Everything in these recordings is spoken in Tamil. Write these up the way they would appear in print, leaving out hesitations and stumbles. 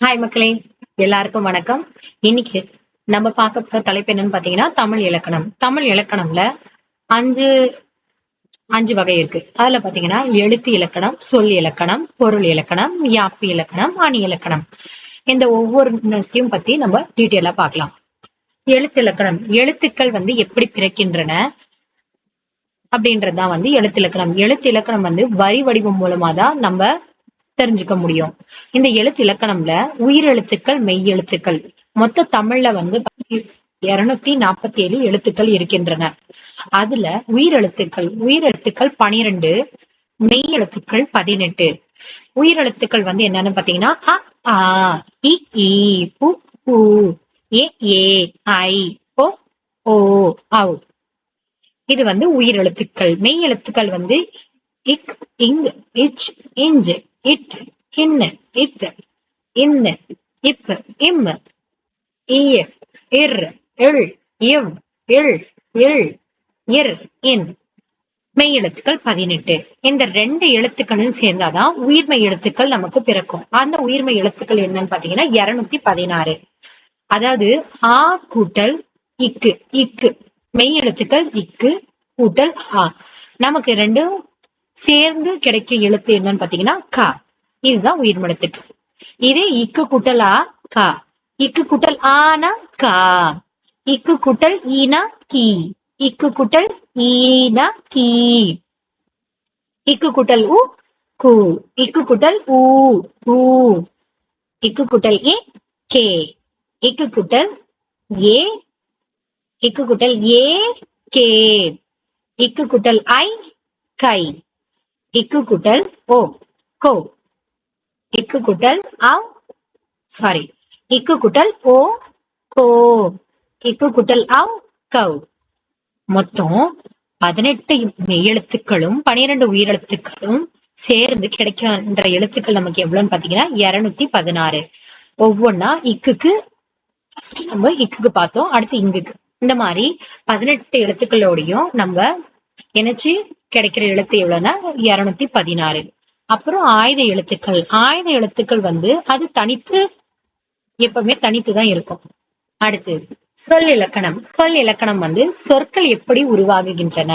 ஹாய் மக்களே, எல்லாருக்கும் வணக்கம். இன்னைக்கு நம்ம பார்க்க போற தலைப்பு என்னன்னு பாத்தீங்கன்னா தமிழ் இலக்கணம். தமிழ் இலக்கணம்ல அஞ்சு அஞ்சு வகை இருக்கு. அதுல பாத்தீங்கன்னா எழுத்து இலக்கணம், சொல் இலக்கணம், பொருள் இலக்கணம், யாப்பு இலக்கணம், அணி இலக்கணம். இந்த ஒவ்வொருத்தையும் பத்தி நம்ம டீட்டெயிலா பார்க்கலாம். எழுத்து இலக்கணம், எழுத்துக்கள் எப்படி பிறக்கின்றன அப்படின்றதுதான் எழுத்து இலக்கணம். எழுத்து இலக்கணம் வரி வடிவம் மூலமா தான் நம்ம தெரிஞ்சுக்க முடியும். இந்த எழுத்து இலக்கணம்ல உயிரெழுத்துக்கள், மெய் எழுத்துக்கள் மொத்த தமிழ்ல 247 எழுத்துக்கள் இருக்கின்றன. அதுல உயிரெழுத்துக்கள் 12, மெய் எழுத்துக்கள் 18. உயிரெழுத்துக்கள் என்னன்னு பாத்தீங்கன்னா அ, ஆ, இ, ஈ, உ, ஊ, ஏ, ஐ, ஓ, ஓ, ஔ. இது உயிரெழுத்துக்கள். மெய் எழுத்துக்கள் இக், இங், இச், இஞ்ச், இட், இன், இத், இன், இப், இம், இய், இர், இள், இவ், இள், இள், இர், இன். மெய் எழுத்துக்கள் 18. இந்த 2 எழுத்துக்களும் சேர்ந்தாதான் உயிர்மெய் எழுத்துக்கள் நமக்கு பிறக்கும். அந்த உயிர்மெய் எழுத்துக்கள் என்னன்னு பாத்தீங்கன்னா 216. அதாவது ஆ கூட்டல் இக்கு, இக்கு மெய் எழுத்துக்கள் இக்கு கூட்டல் ஆ. நமக்கு ரெண்டும் சேர்ந்து கிடைக்க எழுத்து என்னன்னு பாத்தீங்கன்னா கா. இதுதான் உயிர்மெழுத்துக்கள். இதே இக்கு கூட்டல் ஆ, கா. இக்கு கூட்டல் ஆனா கா. இக்கு கூட்டல் ஈனா கீ. இக்கு கூட்டல் ஈனா கீ. இக்கு கூட்டல் உ, கூ. இக்கு கூட்டல் ஊ, ஊ. இக்கு கூட்டல் ஏ, கே. இக்கு கூட்டல் ஏ, இக்கு கூட்டல் ஏ, கே. இக்கு கூட்டல் ஐ, கை. இக்கு கூட்டல் ஓ, கோ. இக்கு கூட்டல் அவ், சாரி. இக்கு கூட்டல் ஓ, கோ. இக்கு கூட்டல் அவ், கவ். மொத்தம் 18 மெய்யெழுத்துக்களும் 12 உயிரெழுத்துக்களும் சேர்ந்து கிடைக்கின்ற எழுத்துக்கள் நமக்கு எவ்வளவுன்னு பாத்தீங்கன்னா 216. ஒவ்வொன்னா இக்குக்கு ஃபர்ஸ்ட் நம்ம இக்குக்கு பார்த்தோம், அடுத்து இங்குக்கு. இந்த மாதிரி 18 எழுத்துக்களோடையும் நம்ம இணைச்சு கிடைக்கிற எழுத்து எவ்வளவுன்னா 216. அப்புறம் ஆயுத எழுத்துக்கள். ஆயுத எழுத்துக்கள் அது தனித்து எப்பவுமே தனித்துதான் இருக்கும். அடுத்து சொல் இலக்கணம். சொல் இலக்கணம் சொற்கள் எப்படி உருவாகுகின்றன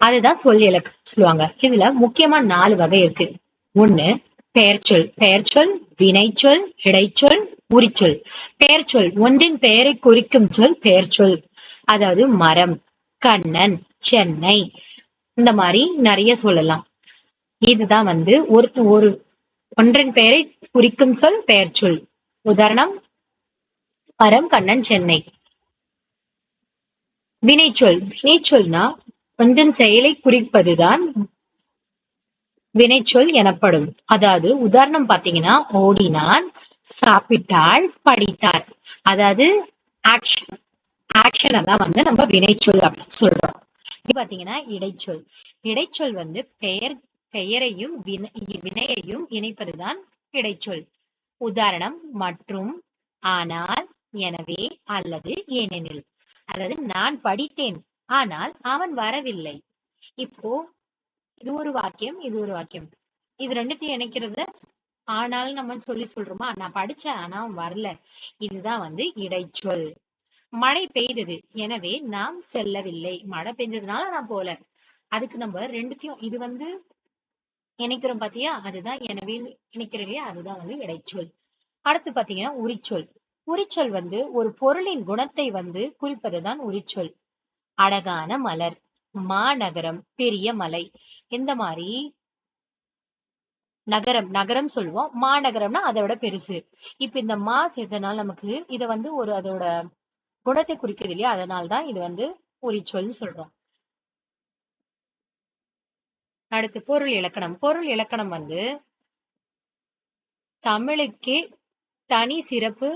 அதுதான் சொல் இலக்கணம் சொல்லுவாங்க. இதுல முக்கியமா 4 வகை இருக்கு. ஒண்ணு பெயர்ச்சொல். பெயர்ச்சொல், வினைச்சொல், இடைச்சொல், உரிச்சொல். பெயர்ச்சொல் ஒன்றின் பெயரை குறிக்கும் சொல் பெயர்ச்சொல். அதாவது மரம், கண்ணன், சென்னை, இந்த மாதிரி நிறைய சொல்லலாம். இதுதான் ஒரு ஒன்றின் பெயரை குறிக்கும் சொல் பெயர்ச்சொல். உதாரணம் மரம், கண்ணன், சென்னை. வினைச்சொல். வினைச்சொல்னா ஒன்றின் செயலை குறிப்பதுதான் வினைச்சொல் எனப்படும். அதாவது உதாரணம் பாத்தீங்கன்னா ஓடினான், சாப்பிட்டாள், படித்தார். அதாவது ஆக்ஷன். ஆக்ஷனை தான் நம்ம வினைச்சொல் அப்படின்னு சொல்றோம். இது பாத்தீங்கன்னா இடைச்சொல். இடைச்சொல் பெயரையும் வினையையும் இணைப்பதுதான் இடைச்சொல். உதாரணம் மற்றும், ஆனால், எனவே, அல்லது ஏனெனில். அதாவது நான் படித்தேன், ஆனால் அவன் வரவில்லை. இப்போ இது ஒரு வாக்கியம், இது ஒரு வாக்கியம். இது ரெண்டுத்தையும் இணைக்கிறது ஆனால் நம்ம சொல்றோமா, நான் படிச்சேன் ஆனா அவன் வரல. இதுதான் இடைச்சொல். மழை பெய்தது, எனவே நாம் செல்லவில்லை. மழை பெஞ்சதுனால நான் போல. அதுக்கு நம்ம ரெண்டுத்தையும் இது இணைக்கிறோம் பாத்தியா, அதுதான் எனவே இணைக்கிறோம். அதுதான் இடைச்சொல். அடுத்து பாத்தீங்கன்னா உரிச்சொல். உரிச்சொல் ஒரு பொருளின் குணத்தை குறிப்பதுதான் உரிச்சொல். அழகான மலர், மாநகரம், பெரிய மலை. இந்த மாதிரி நகரம் நகரம் சொல்லுவோம், மாநகரம்னா அதை விட பெருசு. இப்ப இந்த மா சேர்த்தனால நமக்கு இத ஒரு அதோட குணத்தை குறிக்கிறது இல்லையா, அதனால்தான் இது உரிச்சொல்னு சொல்றோம். அடுத்து பொருள் இலக்கணம். பொருள் இலக்கணம் தமிழுக்கே தனி சிறப்பு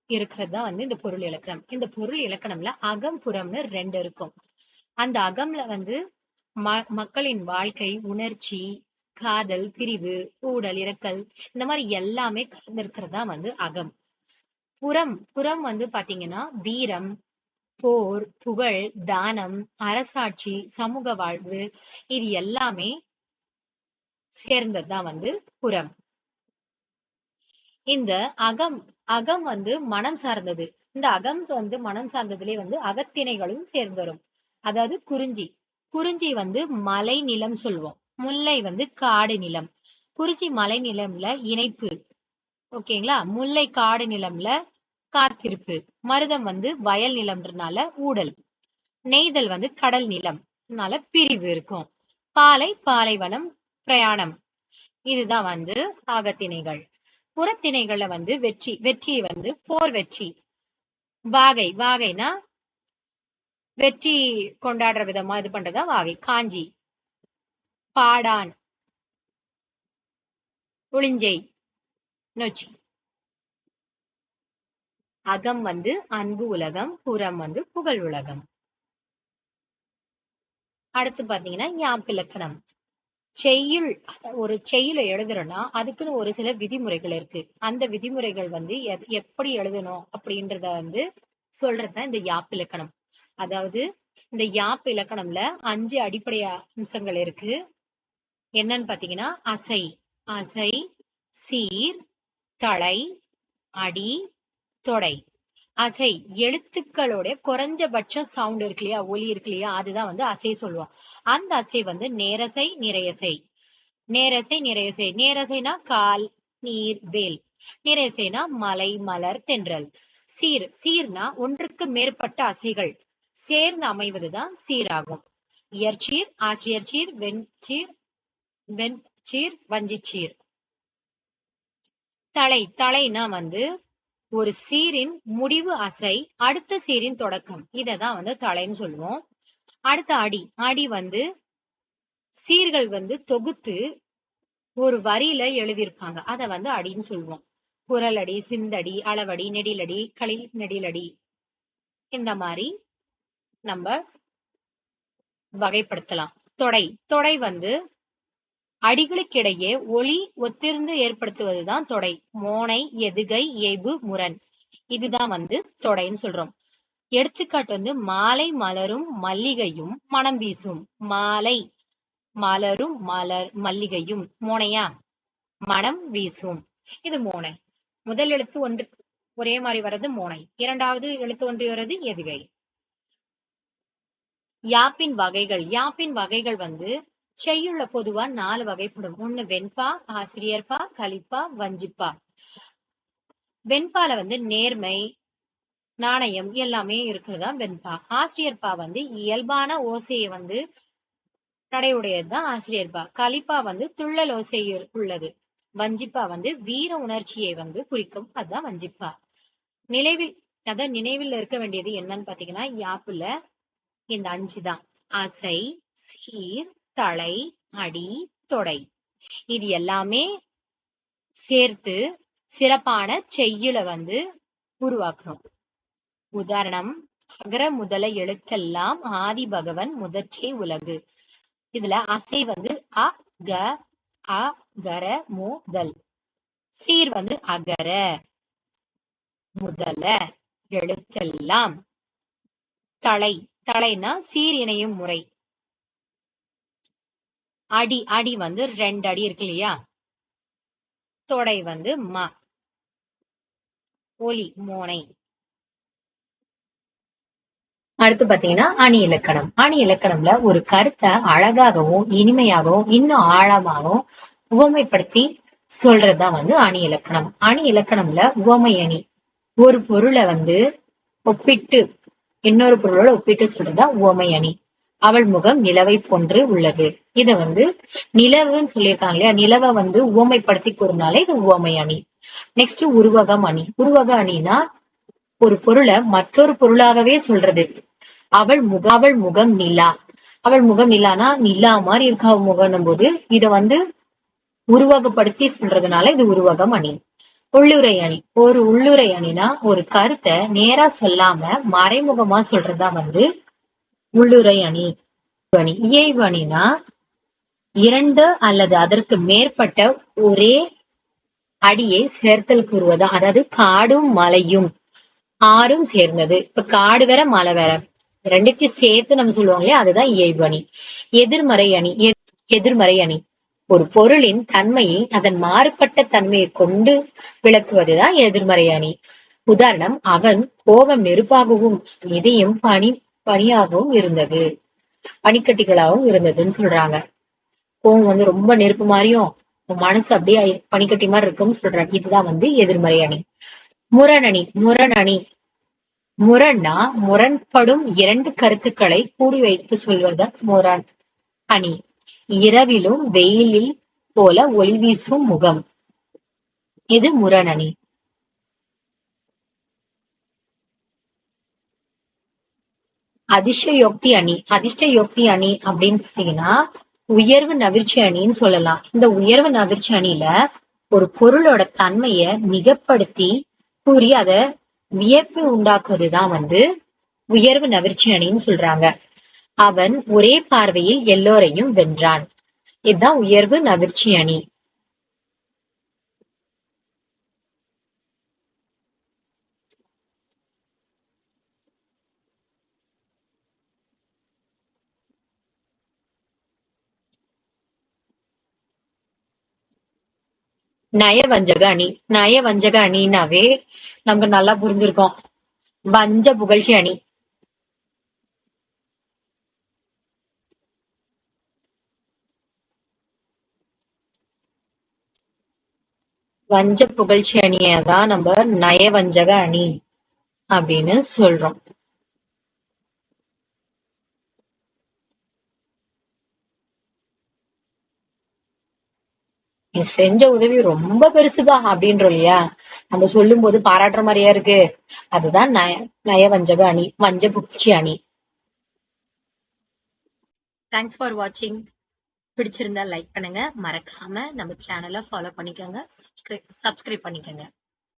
இருக்கிறது தான் இந்த பொருள் இலக்கணம். இந்த பொருள் இலக்கணம்ல அகம் புறம்னு 2 இருக்கும். அந்த அகம்ல மக்களின் வாழ்க்கை, உணர்ச்சி, காதல், பிரிவு, கூடல், இறக்கல், இந்த மாதிரி எல்லாமே கலந்திருக்கிறதா அகம். புறம் பாத்தீங்கன்னா வீரம், போர், புகழ், தானம், அரசாட்சி, சமூக வாழ்வு, இது எல்லாமே சேர்ந்ததுதான் புறம். இந்த அகம் அகம் வந்து மனம் சார்ந்தது. இந்த அகம் வந்து மனம் சார்ந்ததுலே வந்து அகத்திணைகளும் சேர்ந்து வரும். அதாவது குறிஞ்சி. குறிஞ்சி வந்து மலை நிலம் சொல்லுவோம். முல்லை வந்து காடு நிலம். குறிஞ்சி மலை நிலம்ல இணைப்பு. ஓகேங்களா? முல்லை காடு நிலம்ல காத்திருப்பு. மருதம் வந்து வயல் நிலம்ன்றனால ஊடல். நெய்தல் வந்து கடல் நிலம் பிரிவு இருக்கும். பாலை பாலைவனம் பிரயாணம். இதுதான் வந்து அகத்திணைகள். புறத்திணைகள்ல வந்து வெற்றி வெற்றி வந்து போர் வெற்றி. வாகை வாகைனா வெற்றி கொண்டாடுற விதமா இது பண்றதா வாகை. காஞ்சி, பாடான், புளிஞ்சை, நொச்சி. அகம் வந்து அன்பு உலகம், புறம் வந்து புகழ் உலகம். அடுத்து பாத்தீங்கன்னா யாப்பிலக்கணம். செய்யுள் ஒரு செய்யுளை எழுதுறோம்னா அதுக்குன்னு ஒரு சில விதிமுறைகள் இருக்கு. அந்த விதிமுறைகள் வந்து எப்படி எழுதணும் அப்படின்றத வந்து சொல்றதுதான் இந்த யாப்பிலக்கணம். அதாவது இந்த யாப்பு இலக்கணம்ல 5 அடிப்படை அம்சங்கள் இருக்கு. என்னன்னு பாத்தீங்கன்னா அசை, அசை, சீர், தளை, அடி, தொடை. அசை எழுத்துக்களோட குறைஞ்சபட்ச சவுண்ட் இருக்கு இல்லையா, ஒலி இருக்கு இல்லையா, அதுதான் வந்து அசை சொல்லுவோம். அந்த அசை வந்து நேரசை நிறையசை. நேரசை நிறையசை. நேரசைனா கால், நீர், வேல். நிறையசைனா மலை, மலர், தென்றல். சீர் சீர்னா ஒன்றுக்கு மேற்பட்ட அசைகள் சேர்ந்து அமைவதுதான் சீராகும். இயற்சீர், ஆசிரியர் சீர், வெண்சீர், வெண்சீர், வஞ்சிச்சீர். தலை தலைனா வந்து ஒரு சீரின் முடிவு அசை, அடுத்த சீரின் தொடக்கம். இததான் வந்து தலைன்னு சொல்லுவோம். அடுத்த அடி. அடி வந்து சீர்கள் வந்து தொகுத்து ஒரு வரியில எழுதியிருப்பாங்க. அத வந்து அடின்னு சொல்லுவோம். குரலடி, சிந்தடி, அளவடி, நெடிலடி, களி நெடிலடி. இந்த மாதிரி நம்ம வகைப்படுத்தலாம். தொடை. தொடை வந்து அடிகளுக்கிடையே ஒளி ஒத்திருந்து ஏற்படுத்துவதுதான் தொடை. மோனை, எதுகை, ஏய்பு, முரண். இதுதான் வந்து தொடைன்னு சொல்றோம். எடுத்துக்காட்டு வந்து மாலை மலரும் மல்லிகையும் மனம் வீசும். மாலை மலரும் மல்லிகையும் மோனையா, மனம் வீசும். இது மோனை. முதல் எழுத்து ஒன்று ஒரே மாதிரி வர்றது மோனை. இரண்டாவது எழுத்து ஒன்று வர்றது எதுகை. யாப்பின் வகைகள். யாப்பின் வகைகள் வந்து செய்யுள்ள பொதுவா 4 வகைப்படும். ஒண்ணு வெண்பா, ஆசிரியர்பா, கலிப்பா, வஞ்சிப்பா. வெண்பால வந்து நேர்மை, நாணயம் எல்லாமே இருக்கிறதா வெண்பா. ஆசிரியர்பா வந்து இயல்பான ஓசையை வந்து நடையுடையதுதான் ஆசிரியர்பா. கலிப்பா வந்து துள்ளல் ஓசை உள்ளது. வஞ்சிப்பா வந்து வீர உணர்ச்சியை வந்து குறிக்கும், அதுதான் வஞ்சிப்பா. நினைவில் இருக்க வேண்டியது என்னன்னு பாத்தீங்கன்னா யாப்புல இந்த 5 தான். அசை, சீர், தளை, அடி, தொடை. இது எல்லாமே சேர்த்து சிறப்பான செய்யுளை வந்து உருவாக்குறோம். உதாரணம், அகர முதல எழுத்தெல்லாம் ஆதி பகவன் முதற்றே உலகு. இதுல அசை வந்து அ, க, அ, கர, முதல். சீர் வந்து அகர முதல எழுத்தெல்லாம். தளை தலைனா சீர் இணையும் முறை. அடி அடி வந்து 2 அடி இருக்கு இல்லையா. தொடை வந்து ம. ஒலி மோனை. அடுத்து பாத்தீங்கன்னா அணி இலக்கணம். அணி இலக்கணம்ல ஒரு கருத்தை அழகாகவும் இனிமையாகவும் இன்னும் ஆழமாகவும் உவமைப்படுத்தி சொல்றதுதான் வந்து அணி இலக்கணம். அணி இலக்கணம்ல உவமை அணி. ஒரு பொருளை வந்து ஒப்பிட்டு இன்னொரு பொருளோட ஒப்பிட்டு சொல்றதா உவமை அணி. அவள் முகம் நிலவை போன்று உள்ளது. இத வந்து நிலவுன்னு சொல்லியிருக்காங்க இல்லையா, நிலவை வந்து உவமைப்படுத்தி கூறினாலே இது உவமை அணி. நெக்ஸ்ட் உருவகம் அணி. உருவக அணினா ஒரு பொருளை மற்றொரு பொருளாகவே சொல்றது. அவள் முகம் நிலா. அவள் முகம் நிலானா நிலா மாதிரி இருக்கா முகம் போது இத வந்து உருவகப்படுத்தி சொல்றதுனால இது உருவகம் அணி. உள்ளுரை அணி. ஒரு உள்ளுரை அணினா ஒரு கருத்தை நேரா சொல்லாம மறைமுகமா சொல்றதா வந்து உள்ளுரை அணி. இயைபு அணினா 2 அல்லது அதற்கு மேற்பட்ட ஒரே அடியை சேர்த்தல் கூறுவதா. அதாவது காடும் மலையும் ஆறும் சேர்ந்தது. இப்ப காடு வேற மலை வேற, ரெண்டுத்தையும் சேர்த்து நம்ம சொல்லுவாங்க இல்லையா, அதுதான் இயைபு அணி. எதிர்மறை அணி. எதிர்மறை அணி ஒரு பொருளின் தன்மையை அதன் மாறுபட்ட தன்மையை கொண்டு விளக்குவதுதான் எதிர்மறை அணி. உதாரணம், அவன் கோபம் நெருப்பாகவும் இதயம் பனியாகவும் இருந்தது, பனிக்கட்டிகளாகவும் இருந்ததுன்னு சொல்றாங்க. கோபம் ரொம்ப நெருப்பு மாதிரியும் மனசு அப்படியே பனிக்கட்டி மாதிரி இருக்குன்னு சொல்றாங்க. இதுதான் எதிர்மறை அணி. முரணணி. முரண்னா முரண்படும் இரண்டு கருத்துக்களை கூடி வைத்து சொல்வது முரண் அணி. இரவிலும் வெயிலில் போல ஒளி வீசும் முகம், இது முரணணி. அதிர்ஷ்டயோக்தி அணி. அதிர்ஷ்டயோக்தி அணி அப்படின்னு பாத்தீங்கன்னா உயர்வு நவிர்ச்சி அணின்னு சொல்லலாம். இந்த உயர்வு நவிர்ச்சி அணியில ஒரு பொருளோட தன்மைய மிகப்படுத்தி கூறி அத வியப்பு உண்டாக்குவதுதான் உயர்வு நவிர்ச்சி அணின்னு சொல்றாங்க. அவன் ஒரே பார்வையில் எல்லோரையும் வென்றான், இதுதான் உயர்வு நவிர்ச்சி அணி. நயவஞ்சக அணி. நயவஞ்சக அணினாவே நமக்கு நல்லா புரிஞ்சிருக்கோம். வஞ்ச புகழ்ச்சி அணி. வஞ்ச புகழ்ச்சி அணியதான் நம்ம நயவஞ்சக அணி அப்படின்னு சொல்றோம். நீ செஞ்ச உதவி ரொம்ப பெருசுப்பா அப்படின்றோம் இல்லையா, நம்ம சொல்லும் போது பாராட்டுற மாதிரியா இருக்கு. அதுதான் நயவஞ்சக அணி, வஞ்ச புகழ்ச்சி அணி. தேங்க்ஸ் ஃபார் வாட்சிங். பிடிச்சிருந்தா லைக் பண்ணுங்க, மறக்காம நம்ம சேனலை ஃபாலோ பண்ணிக்கோங்க, சப்ஸ்கிரைப் பண்ணிக்கோங்க.